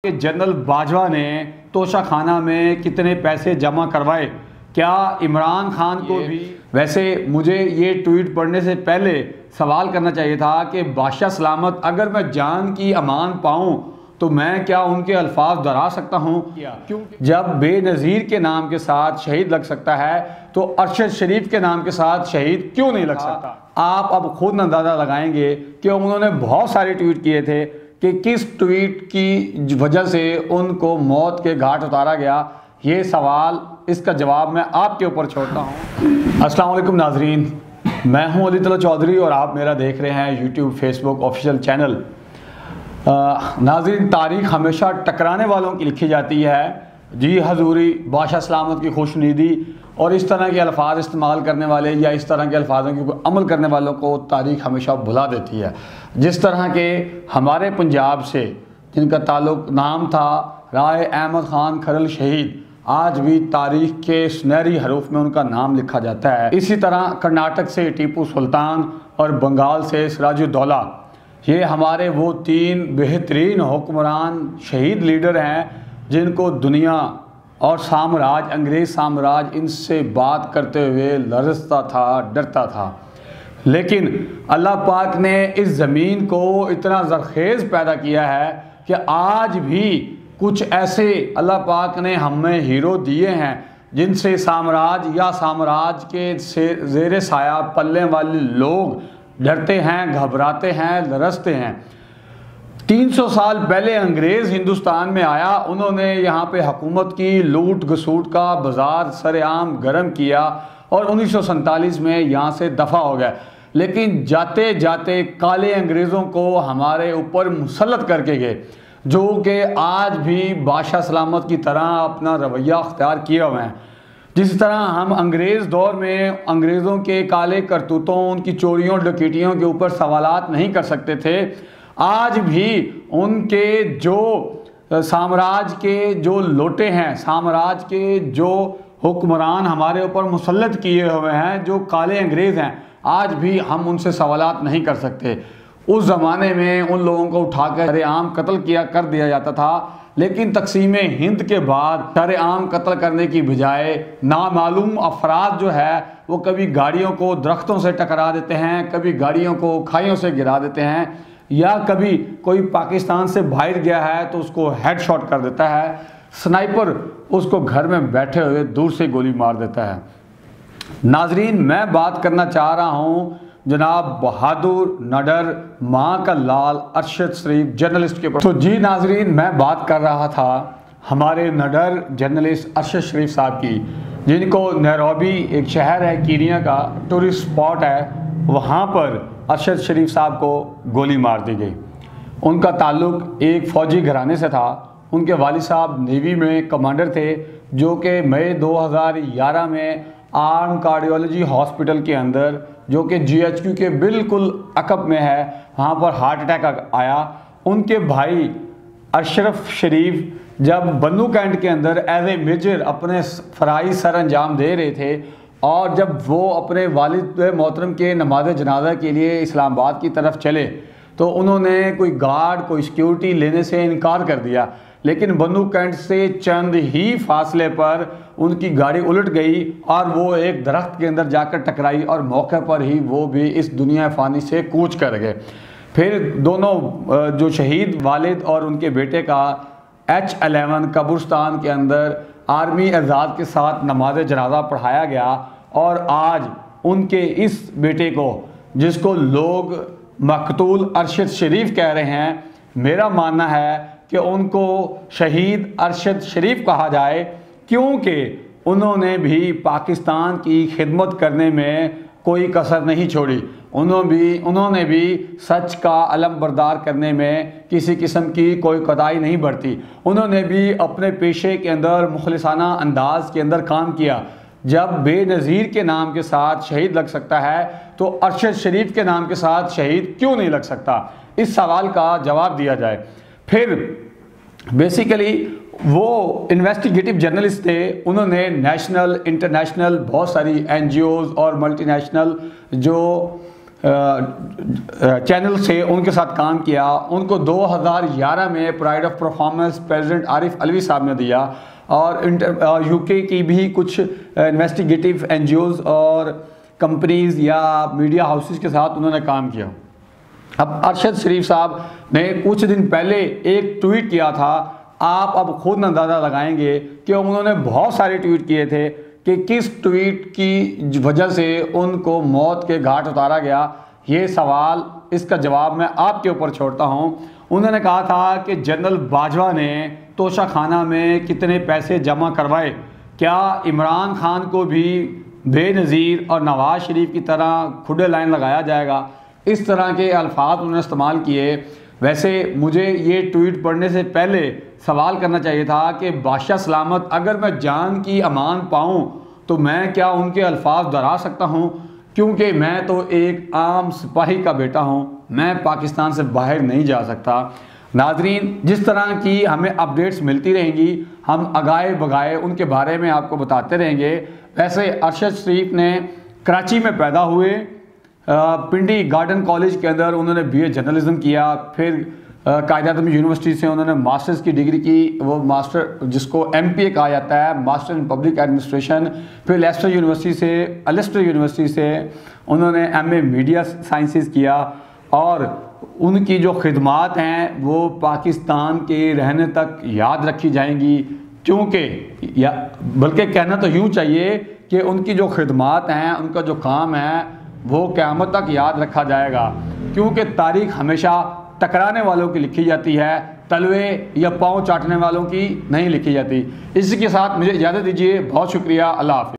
कि जनरल बाजवा ने तोशाखाना में कितने पैसे जमा करवाए, क्या इमरान खान को भी? वैसे मुझे ये ट्वीट पढ़ने से पहले सवाल करना चाहिए था कि बादशाह सलामत अगर मैं जान की अमान पाऊँ तो मैं क्या उनके अल्फाज दोहरा सकता हूँ? क्योंकि जब बेनज़ीर के नाम के साथ शहीद लग सकता है तो अरशद शरीफ के नाम के साथ शहीद क्यों नहीं लग सकता? आप अब खुद अंदाज़ा लगाएंगे कि उन्होंने बहुत सारे ट्वीट किए थे कि किस ट्वीट की वजह से उनको मौत के घाट उतारा गया। ये सवाल, इसका जवाब मैं आपके ऊपर छोड़ता हूँ। अस्सलाम वालेकुम नाजरीन, मैं हूँ अली तला चौधरी और आप मेरा देख रहे हैं यूट्यूब फेसबुक ऑफिशियल चैनल। नाजरीन, तारीख हमेशा टकराने वालों की लिखी जाती है। जी हजूरी, बादशाह सलामत की खुशनुदी और इस तरह के अल्फाज इस्तेमाल करने वाले या इस तरह के अल्फाजों के ऊपर अमल करने वालों को तारीख हमेशा भुला देती है। जिस तरह के हमारे पंजाब से जिनका ताल्लुक नाम था राय अहमद ख़ान खरल शहीद, आज भी तारीख के सुनहरी हरूफ में उनका नाम लिखा जाता है। इसी तरह कर्नाटक से टीपू सुल्तान और बंगाल से सिराजुद्दौला, ये हमारे वो तीन बेहतरीन हुक्मरान शहीद लीडर हैं जिनको दुनिया और साम्राज्य, अंग्रेज़ साम्राज्य इनसे बात करते हुए लरजता था, डरता था। लेकिन अल्लाह पाक ने इस ज़मीन को इतना ज़रखेज़ पैदा किया है कि आज भी कुछ ऐसे अल्लाह पाक ने हमें हीरो दिए हैं जिनसे साम्राज्य या साम्राज्य के ज़ेरे साया पलने वाले लोग डरते हैं, घबराते हैं, लरजते हैं। 300 साल पहले अंग्रेज़ हिंदुस्तान में आया, उन्होंने यहाँ पे हुकूमत की, लूट घसूट का बाज़ार सरेआम गर्म किया और 1947 में यहाँ से दफ़ा हो गया। लेकिन जाते जाते काले अंग्रेज़ों को हमारे ऊपर मुसल्लत करके गए, जो कि आज भी बादशाह सलामत की तरह अपना रवैया अख्तियार किए हुए हैं। जिस तरह हम अंग्रेज़ दौर में अंग्रेज़ों के काले करतूतों, उनकी चोरियों डकैतियों के ऊपर सवालात नहीं कर सकते थे, आज भी उनके जो साम्राज्य के जो लोटे हैं, साम्राज्य के जो हुक्मरान हमारे ऊपर मुसल्लत किए हुए हैं, जो काले अंग्रेज़ हैं, आज भी हम उनसे सवालात नहीं कर सकते। उस ज़माने में उन लोगों को उठाकर सरेआम कत्ल कर दिया जाता था। लेकिन तकसीम हिंद के बाद सरेआम कत्ल करने की बजाय नामालूम अफराद जो है वो कभी गाड़ियों को दरख्तों से टकरा देते हैं, कभी गाड़ियों को खाइयों से गिरा देते हैं, या कभी कोई पाकिस्तान से बाहर गया है तो उसको हेडशॉट कर देता है, स्नाइपर उसको घर में बैठे हुए दूर से गोली मार देता है। नाजरीन, मैं बात करना चाह रहा हूँ जनाब बहादुर नडर माँ का लाल अरशद शरीफ जर्नलिस्ट के ऊपर। तो जी नाजरीन, मैं बात कर रहा था हमारे नडर जर्नलिस्ट अरशद शरीफ साहब की, जिनको नैरोबी एक शहर है कीनिया का, टूरिस्ट स्पॉट है, वहाँ पर अरशद शरीफ साहब को गोली मार दी गई। उनका ताल्लुक़ एक फ़ौजी घराने से था। उनके वालिद साहब नेवी में कमांडर थे, जो कि मई 2011 में आर्म कार्डियोलॉजी हॉस्पिटल के अंदर, जो कि GHQ के बिल्कुल अकब में है, वहाँ पर हार्ट अटैक आया। उनके भाई अशरफ शरीफ जब बन्नू कैंट के अंदर एज ए मेजर अपने फ़राइज़ सर अंजाम दे रहे थे और जब वो अपने वालिद मोहतरम के नमाज जनाजा के लिए इस्लामाबाद की तरफ चले तो उन्होंने कोई गार्ड, कोई सिक्योरिटी लेने से इनकार कर दिया। लेकिन बन्नू कैंट से चंद ही फासले पर उनकी गाड़ी उलट गई और वो एक दरख्त के अंदर जाकर टकराई और मौके पर ही वो भी इस दुनिया फ़ानी से कूच कर गए। फिर दोनों जो शहीद वालिद और उनके बेटे का H11 कब्रिस्तान के अंदर आर्मी एजाज़ के साथ नमाज जनाजा पढ़ाया गया और आज उनके इस बेटे को, जिसको लोग मकतूल अरशद शरीफ कह रहे हैं, मेरा मानना है कि उनको शहीद अरशद शरीफ कहा जाए, क्योंकि उन्होंने भी पाकिस्तान की खिदमत करने में कोई कसर नहीं छोड़ी। उन्होंने भी सच का अलम बरदार करने में किसी किस्म की कोई कोताही नहीं बरती। उन्होंने भी अपने पेशे के अंदर मुखलिसाना अंदाज के अंदर काम किया। जब बेनज़ीर के नाम के साथ शहीद लग सकता है तो अरशद शरीफ के नाम के साथ शहीद क्यों नहीं लग सकता? इस सवाल का जवाब दिया जाए। फिर बेसिकली वो इन्वेस्टिगेटिव जर्नलिस्ट थे। उन्होंने नेशनल, इंटरनेशनल बहुत सारी NGOs और मल्टीनेशनल जो चैनल से उनके साथ काम किया। उनको 2011 में pride of performance president Arif Alvi साहब ने दिया और यूके की भी कुछ इन्वेस्टिगेटिव एनजीओज़ और कंपनीज़ या मीडिया हाउसेस के साथ उन्होंने काम किया। अब अरशद शरीफ साहब ने कुछ दिन पहले एक ट्वीट किया था, आप अब खुद अंदाज़ा लगाएंगे कि उन्होंने बहुत सारे ट्वीट किए थे कि किस ट्वीट की वजह से उनको मौत के घाट उतारा गया। ये सवाल, इसका जवाब मैं आपके ऊपर छोड़ता हूँ। उन्होंने कहा था कि जनरल बाजवा ने तोशा खाना में कितने पैसे जमा करवाए, क्या इमरान खान को भी बेनज़ीर और नवाज़ शरीफ की तरह खुडे लाइन लगाया जाएगा। इस तरह के अल्फाज उन्होंने इस्तेमाल किए। वैसे मुझे ये ट्वीट पढ़ने से पहले सवाल करना चाहिए था कि बादशाह सलामत, अगर मैं जान की अमान पाऊँ तो मैं क्या उनके अल्फाज दोहरा सकता हूँ, क्योंकि मैं तो एक आम सिपाही का बेटा हूँ, मैं पाकिस्तान से बाहर नहीं जा सकता। नाजरीन, जिस तरह की हमें अपडेट्स मिलती रहेंगी हम अगाए बगाए उनके बारे में आपको बताते रहेंगे। वैसे अरशद शरीफ ने कराची में पैदा हुए, पिंडी गार्डन कॉलेज के अंदर उन्होंने बीए जर्नलिज्म किया, फिर कायद-ए-आज़म यूनिवर्सिटी से उन्होंने मास्टर्स की डिग्री की, वो मास्टर जिसको MPA कहा जाता है, मास्टर इन पब्लिक एडमिनिस्ट्रेशन। फिर लेस्टर यूनिवर्सिटी से उन्होंने MA मीडिया साइंसेस किया और उनकी जो खिदमात हैं वो पाकिस्तान के रहने तक याद रखी जाएंगी, क्योंकि बल्कि कहना तो यूँ चाहिए कि उनकी जो खिदमात हैं, उनका जो काम है वो क़यामत तक याद रखा जाएगा, क्योंकि तारीख़ हमेशा टकराने वालों की लिखी जाती है, तलवे या पाँव चाटने वालों की नहीं लिखी जाती। इसी के साथ मुझे इजाज़त दीजिए। बहुत शुक्रिया। अल्लाह हाफ़िज़।